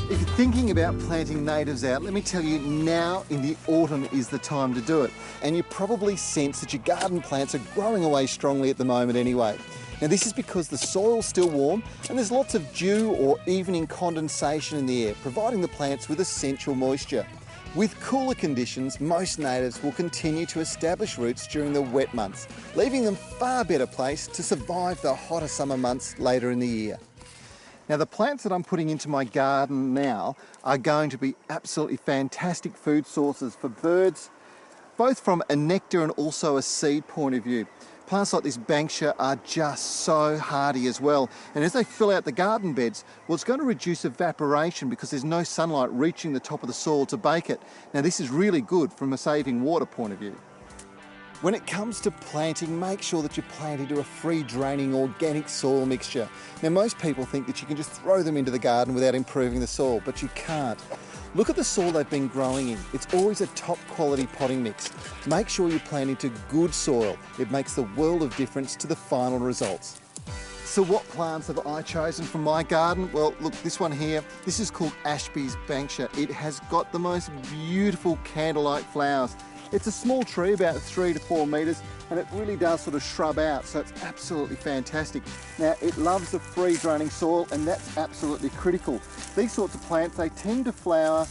If you're thinking about planting natives out, let me tell you, now in the autumn is the time to do it. And you probably sense that your garden plants are growing away strongly at the moment anyway. Now this is because the soil's still warm and there's lots of dew or evening condensation in the air, providing the plants with essential moisture. With cooler conditions, most natives will continue to establish roots during the wet months, leaving them far better placed to survive the hotter summer months later in the year. Now the plants that I'm putting into my garden now are going to be absolutely fantastic food sources for birds, both from a nectar and also a seed point of view. Plants like this banksia are just so hardy as well, and as they fill out the garden beds, well, it's going to reduce evaporation because there's no sunlight reaching the top of the soil to bake it. Now this is really good from a saving water point of view. When it comes to planting, make sure that you plant into a free draining organic soil mixture. Now most people think that you can just throw them into the garden without improving the soil, but you can't. Look at the soil they've been growing in. It's always a top quality potting mix. Make sure you plant into good soil. It makes the world of difference to the final results. So what plants have I chosen from my garden? Well, look, this one here, this is called Ashby's banksia. It has got the most beautiful candle-like flowers. It's a small tree, about 3 to 4 metres, and it really does sort of shrub out, so it's absolutely fantastic. Now, it loves the free draining soil, and that's absolutely critical. These sorts of plants, they tend to flower,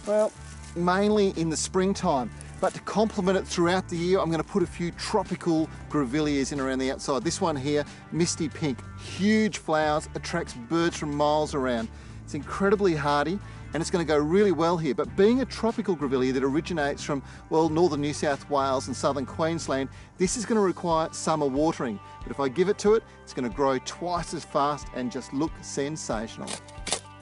well, mainly in the springtime, but to complement it throughout the year, I'm going to put a few tropical grevilleas in around the outside. This one here, Misty Pink, huge flowers, attracts birds from miles around. It's incredibly hardy, and it's going to go really well here. But being a tropical grevillea that originates from, well, northern New South Wales and southern Queensland, this is going to require summer watering. But if I give it to it, it's going to grow twice as fast and just look sensational.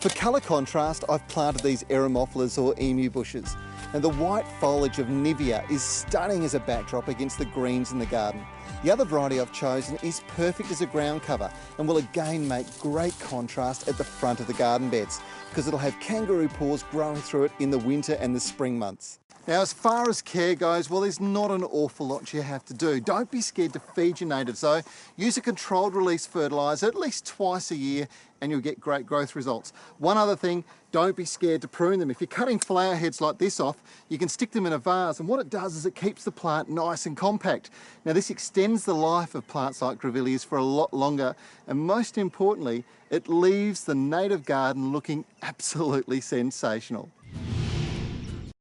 For colour contrast, I've planted these eremophilas or emu bushes. And the white foliage of Nivea is stunning as a backdrop against the greens in the garden. The other variety I've chosen is perfect as a ground cover and will again make great contrast at the front of the garden beds because it'll have kangaroo paws growing through it in the winter and the spring months. Now, as far as care goes, well, there's not an awful lot you have to do. Don't be scared to feed your natives though. Use a controlled release fertiliser at least twice a year and you'll get great growth results. One other thing, don't be scared to prune them. If you're cutting flower heads like this off, you can stick them in a vase, and what it does is it keeps the plant nice and compact. Now this extends the life of plants like grevilleas for a lot longer, and most importantly, it leaves the native garden looking absolutely sensational.